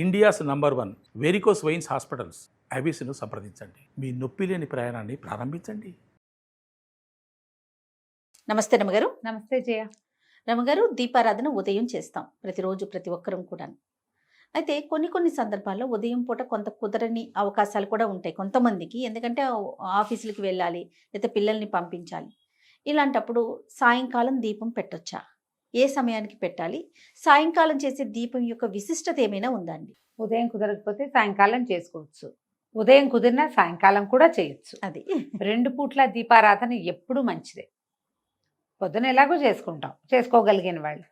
India's number 1 varicose veins hospitals ఐబీసీను సంప్రదించండి. మీ నొప్పి లేని ప్రయాణాన్ని ప్రారంభించండి. నమస్తే రమగారు. నమస్తే జయ. రమగారు, దీపారాధన ఉదయం చేస్తాం ప్రతిరోజు, ప్రతి ఒక్కరం కూడా. అయితే కొన్ని సందర్భాల్లో ఉదయం పూట కొంత కుదరని అవకాశాలు కూడా ఉంటాయి కొంతమందికి. ఎందుకంటే ఆఫీసులకి వెళ్ళాలి, లేదా పిల్లల్ని పంపించాలి. ఇలాంటప్పుడు సాయంకాలం దీపం పెట్టొచ్చా? ఏ సమయానికి పెట్టాలి? సాయంకాలం చేసే దీపం యొక్క విశిష్టత ఏమైనా ఉందా అండి? ఉదయం కుదరకపోతే సాయంకాలం చేసుకోవచ్చు, ఉదయం కుదిరినా సాయంకాలం కూడా చేయొచ్చు. అది 2 పూట్ల దీపారాధన ఎప్పుడు మంచిదే. పొద్దున ఎలాగో చేసుకుంటాం, చేసుకోగలిగిన వాళ్ళు.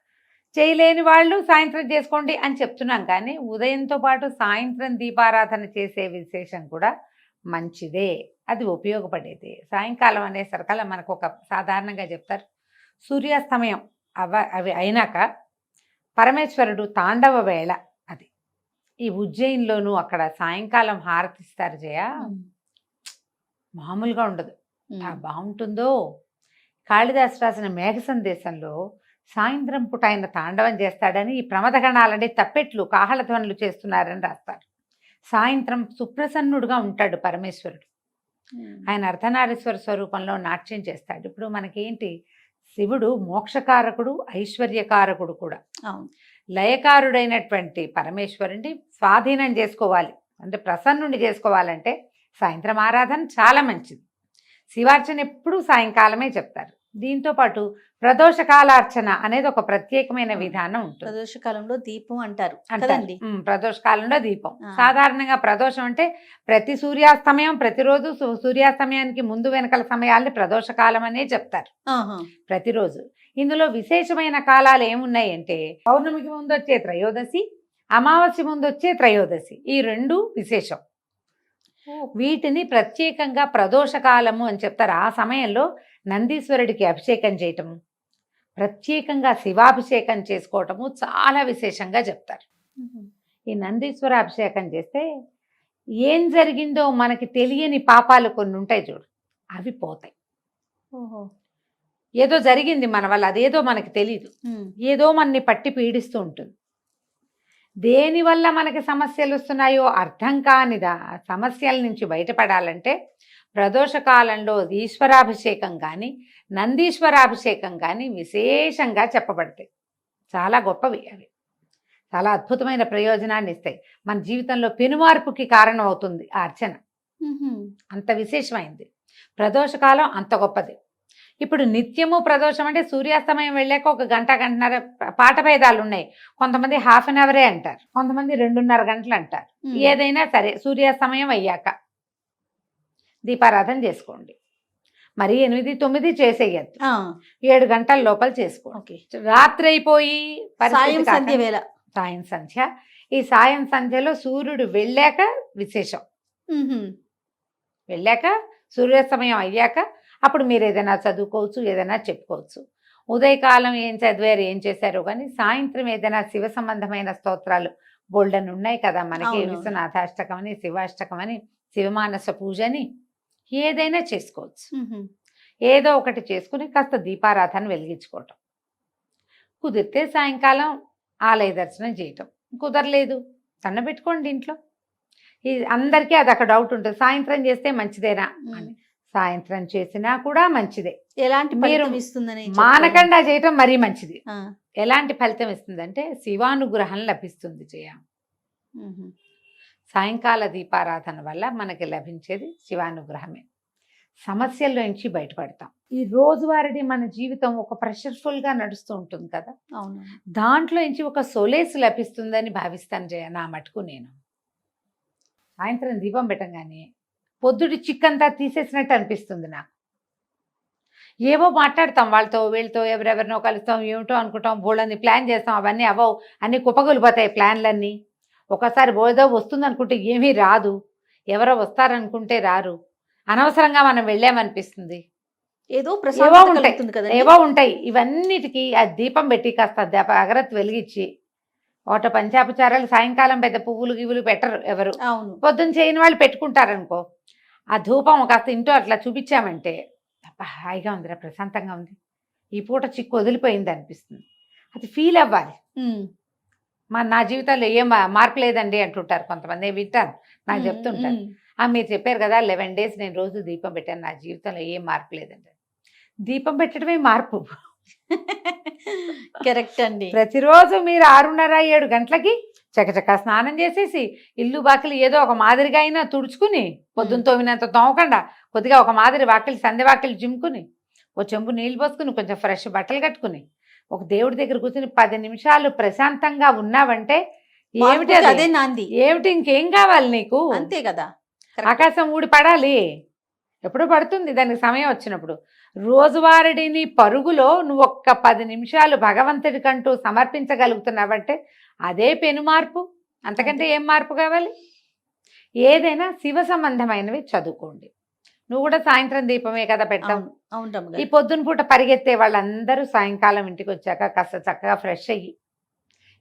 చేయలేని వాళ్ళు సాయంత్రం చేసుకోండి అని చెప్తున్నాం, కానీ ఉదయంతో పాటు సాయంత్రం దీపారాధన చేసే విశేషం కూడా మంచిదే, అది ఉపయోగపడేది. సాయంకాలం అనేసరికల్లా మనకు ఒక సాధారణంగా చెప్తారు, సూర్యాస్తమయం అవి అయినాక పరమేశ్వరుడు తాండవ వేళ అది. ఈ ఉజ్జయిన్లోనూ అక్కడ సాయంకాలం హారతిస్తారు జయ, మామూలుగా ఉండదు. బాగుంటుందో. కాళిదాసు రాసిన మేఘ సందేశంలో సాయంత్రం పూట ఆయన తాండవం చేస్తాడని, ఈ ప్రమదగణాలని తప్పెట్లు కాహళధ్వనులు చేస్తున్నారని రాస్తారు. సాయంత్రం సుప్రసన్నుడుగా ఉంటాడు పరమేశ్వరుడు. ఆయన అర్ధనారీశ్వర స్వరూపంలో నాట్యం చేస్తాడు. ఇప్పుడు మనకేంటి, శివుడు మోక్షకారకుడు, ఐశ్వర్యకారకుడు కూడా. లయకారుడైనటువంటి పరమేశ్వరుని స్వాధీనం చేసుకోవాలి అంటే, ప్రసన్నుని చేసుకోవాలంటే సాయంత్రం ఆరాధన చాలా మంచిది. శివార్చన ఎప్పుడూ సాయంకాలమే చెప్తారు. దీంతో పాటు ప్రదోషకాలార్చన అనేది ఒక ప్రత్యేకమైన విధానం ఉంటుంది. ప్రదోషకాలంలో దీపం అంటారు. ప్రదోషకాలంలో దీపం. సాధారణంగా ప్రదోషం అంటే ప్రతి సూర్యాస్తమయం, ప్రతిరోజు సూర్యాస్తమయానికి ముందు వెనకల సమయాల్ని ప్రదోషకాలం అనే చెప్తారు ప్రతిరోజు. ఇందులో విశేషమైన కాలాలు ఏమున్నాయి అంటే, పౌర్ణమికి ముందు వచ్చే త్రయోదశి, అమావాస్య ముందు వచ్చే త్రయోదశి, ఈ 2 విశేషం. వీటిని ప్రత్యేకంగా ప్రదోషకాలము అని చెప్తారు. ఆ సమయంలో నందీశ్వరుడికి అభిషేకం చేయటము, ప్రత్యేకంగా శివాభిషేకం చేసుకోవటము చాలా విశేషంగా చెప్తారు. ఈ నందీశ్వర అభిషేకం చేస్తే ఏం జరిగిందో మనకి తెలియని పాపాలు కొన్ని ఉంటాయి చూడు, అవి పోతాయి. ఏదో జరిగింది మన వల్ల, అదేదో మనకి తెలీదు, ఏదో మనని పట్టి పీడిస్తూ ఉంటుంది. దేనివల్ల మనకి సమస్యలు వస్తున్నాయో అర్థం కానిదా సమస్యల నుంచి బయటపడాలంటే ప్రదోషకాలంలో ఈశ్వరాభిషేకం కానీ నందీశ్వరాభిషేకం కానీ విశేషంగా చెప్పబడతాయి. చాలా గొప్పవి అవి, చాలా అద్భుతమైన ప్రయోజనాన్ని ఇస్తాయి. మన జీవితంలో పెనుమార్పుకి కారణం అవుతుంది ఆ అర్చన. అంత విశేషమైంది ప్రదోషకాలం, అంత గొప్పది. ఇప్పుడు నిత్యము ప్రదోషం అంటే సూర్యాస్తమయం వెళ్ళాక 1 గంట, గంటన్నర పాట భేదాలు ఉన్నాయి. కొంతమంది ½ అన్ అవరే అంటారు, కొంతమంది 2.5 గంటలు అంటారు. ఏదైనా సరే సూర్యాస్తమయం అయ్యాక దీపారాధన చేసుకోండి. మరి 8, 9 చేసేయద్దు, 7 గంటల లోపల చేసుకోండి. రాత్రి అయిపోయి సాయం సంధ్య, ఈ సాయం సంధ్యలో సూర్యుడు వెళ్ళాక విశేషం. వెళ్ళాక సూర్యాస్తమయం అయ్యాక అప్పుడు మీరు ఏదైనా చదువుకోవచ్చు, ఏదైనా చెప్పుకోవచ్చు. ఉదయకాలం ఏం చదివారు, ఏం చేశారో కానీ సాయంత్రం ఏదైనా శివ సంబంధమైన స్తోత్రాలు బోల్డన్ ఉన్నాయి కదా మనకి. విశ్వనాథాష్టకం అని, శివాష్టకం అని, శివమానస పూజ అని ఏదైనా చేసుకోవచ్చు. ఏదో ఒకటి చేసుకుని కాస్త దీపారాధన వెలిగించుకోవటం. కుదిరితే సాయంకాలం ఆలయ దర్శనం చేయటం, కుదరలేదు సన్నబెట్టుకోండి ఇంట్లో. అందరికీ అదొక డౌట్ ఉంటుంది, సాయంత్రం చేస్తే మంచిదేనా అని. సాయంత్రం చేసినా కూడా మంచిదే. ఎలాంటి ఫలితం ఇస్తుందని మానకుండా చేయటం మరీ మంచిది. ఎలాంటి ఫలితం ఇస్తుందంటే శివానుగ్రహం లభిస్తుంది జయ. సాయంకాల దీపారాధన వల్ల మనకి లభించేది శివానుగ్రహమే. సమస్యల నుంచి బయటపడతాం. ఈ రోజువారీ మన జీవితం ఒక ప్రెషర్ఫుల్గా నడుస్తూ ఉంటుంది కదా, దాంట్లో నుంచి ఒక సొలేస్ లభిస్తుందని భావిస్తాను జయ. నా మటుకు నేను సాయంత్రం దీపం పెట్టగానే పొద్దుటి చిక్కంతా తీసేసినట్టు అనిపిస్తుంది నాకు. ఏవో మాట్లాడతాం వాళ్ళతో, వీళ్ళతో, ఎవరెవరినో కలుస్తాం, ఏమిటో అనుకుంటాం, బోళ్ళని ప్లాన్ చేస్తాం, అవన్నీ అవవు, అన్నీ కుప్పగొలిపోతాయి ప్లాన్లన్నీ. ఒకసారి ఏదో వస్తుంది అనుకుంటే ఏమీ రాదు, ఎవరో వస్తారనుకుంటే రారు, అనవసరంగా మనం వెళ్ళామనిపిస్తుంది. ఏవో ఉంటాయి. ఇవన్నిటికీ ఆ దీపం పెట్టి కాస్త అగరత్తు వెలిగించి ఒకట పంచాపచారాలు, సాయంకాలం పెద్ద పువ్వులు గివ్వులు పెట్టరు ఎవరు, పొద్దున్న చేయని వాళ్ళు పెట్టుకుంటారనుకో. ఆ ధూపం కాస్త ఇంటో అట్లా చూపించామంటే హాయిగా ఉందిరా, ప్రశాంతంగా ఉంది, ఈ పూట చిక్కు వదిలిపోయింది అనిపిస్తుంది. అది ఫీల్ అవ్వాలి. నా జీవితంలో ఏం మార్పు లేదండి అంటుంటారు కొంతమంది, వింటాను, నాకు చెప్తుంటారు. మీరు చెప్పారు కదా 11 days నేను రోజు దీపం పెట్టాను, నా జీవితంలో ఏం మార్పు లేదండి. దీపం పెట్టడమే మార్పు. కరెక్ట్ అండి. ప్రతిరోజు మీరు 6:30-7 గంటలకి చకచకా స్నానం చేసేసి ఇల్లు బాకిలి ఏదో ఒక మాదిరిగా అయినా తుడుచుకుని, పొద్దున్న తోమినంత తోమకుండా కొద్దిగా ఒక మాదిరి వాకిలి సంధ్య వాకిలి జిమ్ముకుని, ఓ చెంబు నీళ్ళు పోసుకుని, కొంచెం ఫ్రెష్ బట్టలు కట్టుకుని, ఒక దేవుడి దగ్గర కూర్చుని 10 నిమిషాలు ప్రశాంతంగా ఉన్నావంటే ఏమిటి అదే అది? నాంది. ఏమిటి ఇంకేం కావాలి నీకు? అంతే కదా. ఆకాశం ఊడి పడాలి, ఎప్పుడు పడుతుంది దానికి సమయం వచ్చినప్పుడు. రోజువారీని పరుగులో నువ్వు ఒక్క 10 నిమిషాలు భగవంతుడికంటూ సమర్పించగలుగుతున్నావంటే అదే పెను మార్పు. అంతకంటే ఏం మార్పు కావాలి? ఏదైనా శివ సంబంధమైనవి చదువుకోండి. నువ్వు కూడా సాయంత్రం దీపమే కదా పెడతావు. అవును ఈ రమ్మగారు. పొద్దున పూట పరిగెత్తే వాళ్ళందరూ సాయంకాలం ఇంటికి వచ్చాక కాస్త చక్కగా ఫ్రెష్ అయ్యి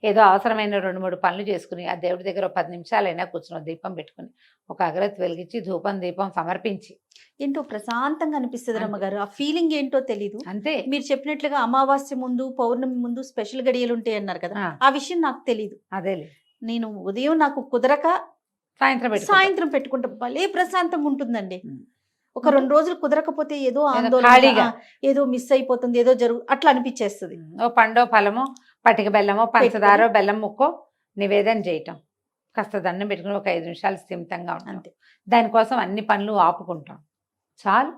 ఏదో అవసరమైన 2-3 పనులు చేసుకుని ఆ దేవుడి దగ్గర 10 నిమిషాలైనా కూర్చుని దీపం పెట్టుకుని ఒక అగరత్తి వెలిగించి ధూపం దీపం సమర్పించి ఏంటో ప్రశాంతంగా అనిపిస్తుంది రమ్మగారు. ఆ ఫీలింగ్ ఏంటో తెలీదు. అంతే. మీరు చెప్పినట్లుగా అమావాస్య ముందు పౌర్ణమి ముందు స్పెషల్ గడియలు ఉంటాయి అన్నారు కదా, ఆ విషయం నాకు తెలీదు. అదేలే, నేను ఉదయం నాకు కుదరక సాయంత్రం పెట్టుకుంటా భలే ప్రశాంతంగా ఉంటుందండి. ఒక అంటే 2 రోజులు కుదరకపోతే ఏదో ఆందోళన, ఖాళీగా. ఏదో మిస్ అయిపోతుంది, ఏదో అట్లా అనిపించేస్తుంది. ఓ పండో ఫలమో పటిక బెల్లమో పంచదారో బెల్లం ముక్కో నివేదన చేయటం, కాస్త దండం పెట్టుకుని ఒక 5 నిమిషాలు స్థిమితంగా ఉంటాం. అంతే. దానికోసం అన్ని పనులు ఆపుకుంటాం. చాలు,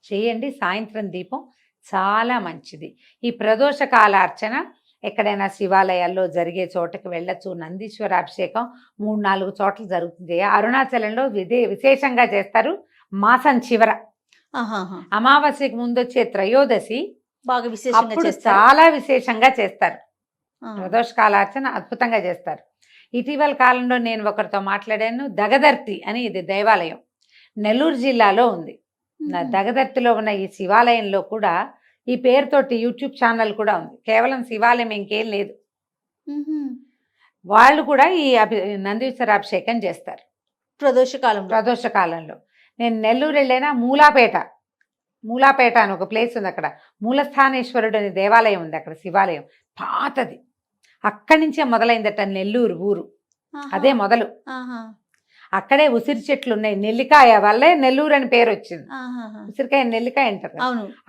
చేయండి. సాయంత్రం దీపం చాలా మంచిది. ఈ ప్రదోష కాల అర్చన ఎక్కడైనా శివాలయాల్లో జరిగే చోటకి వెళ్ళచ్చు. నందీశ్వర అభిషేకం 3-4 చోట్ల జరుగుతుంది. అరుణాచలంలో విశేషంగా చేస్తారు. మాసం చివర అమావాస్యకి ముందు వచ్చే త్రయోదశి బాగా విశేషంగా అప్పుడు చేస్తారు. చాలా విశేషంగా చేస్తారు. ప్రదోష కాలార్చన అద్భుతంగా చేస్తారు. ఇటీవల కాలంలో నేను ఒకరితో మాట్లాడాను. దగదర్తి అని ఇది దేవాలయం నెల్లూరు జిల్లాలో ఉంది. దగదర్తిలో ఉన్న ఈ శివాలయంలో కూడా ఈ పేరుతోటి యూట్యూబ్ ఛానల్ కూడా ఉంది. కేవలం శివాలయం ఇంకేం లేదు. వాళ్ళు కూడా ఈ నందీశ్వర అభిషేకం చేస్తారు ప్రదోష కాలంలో. నేను నెల్లూరు వెళ్ళైనా మూలాపేట అని ఒక ప్లేస్ ఉంది. అక్కడ మూలస్థానేశ్వరుడు అనే దేవాలయం ఉంది. అక్కడ శివాలయం పాతది. అక్కడి నుంచే మొదలైందట నెల్లూరు ఊరు. అదే మొదలు. అక్కడే ఉసిరి చెట్లు ఉన్నాయి. నెల్లికాయ వల్లే నెల్లూరు అని పేరు వచ్చింది. ఉసిరికాయ నెల్లికాయ అంటారు.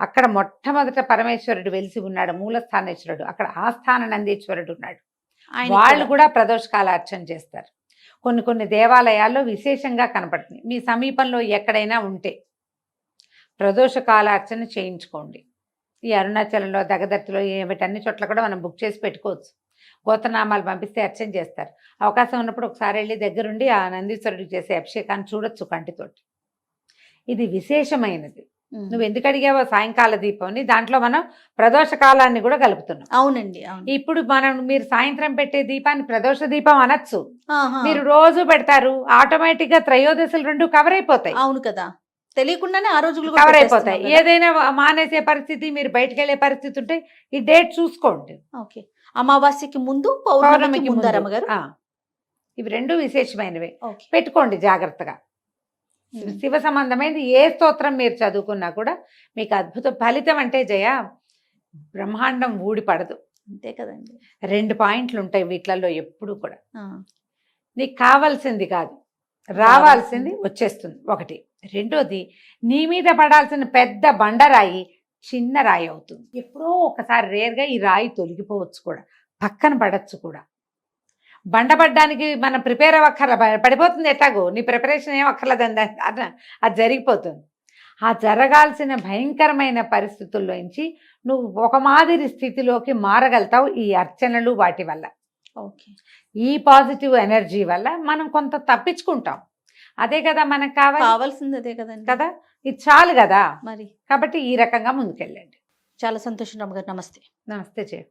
అక్కడ మొట్టమొదట పరమేశ్వరుడు వెలిసి ఉన్నాడు, మూలస్థానేశ్వరుడు. అక్కడ ఆస్థాన నందీశ్వరుడు ఉన్నాడు. వాళ్ళు కూడా ప్రదోషకాల అర్చన చేస్తారు. కొన్ని దేవాలయాల్లో విశేషంగా కనపడుతుంది. మీ సమీపంలో ఎక్కడైనా ఉంటే ప్రదోషకాల అర్చన చేయించుకోండి. ఈ అరుణాచలంలో దగదర్తిలో వీటన్ని చోట్ల కూడా మనం బుక్ చేసి పెట్టుకోవచ్చు. గోత్రనామాలు పంపిస్తే అర్చన చేస్తారు. అవకాశం ఉన్నప్పుడు ఒకసారి వెళ్ళి దగ్గరుండి ఆ నందీశ్వరుడికి చేసే అభిషేకాన్ని చూడొచ్చు కంటితోటి. ఇది విశేషమైనది. నువ్వు ఎందుకు అడిగావో సాయంకాల దీపం, దాంట్లో మనం ప్రదోష కాలాన్ని కూడా కలుపుతున్నాం. అవునండి. ఇప్పుడు మీరు సాయంత్రం పెట్టే దీపాన్ని ప్రదోష దీపం అనొచ్చు. మీరు రోజు పెడతారు, ఆటోమేటిక్ గా త్రయోదశులు 2 కవర్ అయిపోతాయి. అవును కదా, తెలియకుండానే ఆ రోజు కవర్ అయిపోతాయి. ఏదైనా మానేసే పరిస్థితి, మీరు బయటకు వెళ్ళే పరిస్థితి ఉంటే ఈ డేట్ చూసుకోండి. ఓకే. అమావాస్యకి ముందు పౌర్ణమికి ముందు రమ్మగారు. ఇవి 2 విశేషమైనవి. పెట్టుకోండి జాగ్రత్తగా. శివ సంబంధమైనది ఏ స్తోత్రం మీరు చదువుకున్నా కూడా మీకు అద్భుత ఫలితం. అంటే జయ, బ్రహ్మాండం ఊడిపడదు. అంతే కదండి. 2 పాయింట్లు ఉంటాయి వీటిలలో ఎప్పుడు కూడా. నీకు కావాల్సింది కాదు, రావాల్సింది వచ్చేస్తుంది. 1. 2ది, నీ మీద పడాల్సిన పెద్ద బండరాయి చిన్న రాయి అవుతుంది. ఎప్పుడో ఒకసారి రేర్గా ఈ రాయి తొలగిపోవచ్చు కూడా, పక్కన పడచ్చు కూడా. బండపడ్డానికి మనం ప్రిపేర్ అవ్వక్కర్ల, పడిపోతుంది. ఎట్లాగో నీ ప్రిపరేషన్ ఏం అక్కర్లేదండి, అది జరిగిపోతుంది. ఆ జరగాల్సిన భయంకరమైన పరిస్థితుల్లోంచి నువ్వు ఒక మాదిరి స్థితిలోకి మారగలుగుతావు ఈ అర్చనలు వాటి వల్ల. ఈ పాజిటివ్ ఎనర్జీ వల్ల మనం కొంత తప్పించుకుంటాం. అదే కదా మనకు కావాల్సింది, అదే కదండి కదా. ఇది చాలు కదా మరి. కాబట్టి ఈ రకంగా ముందుకెళ్ళండి. చాలా సంతోషం రమ్మగారు. నమస్తే. నమస్తే.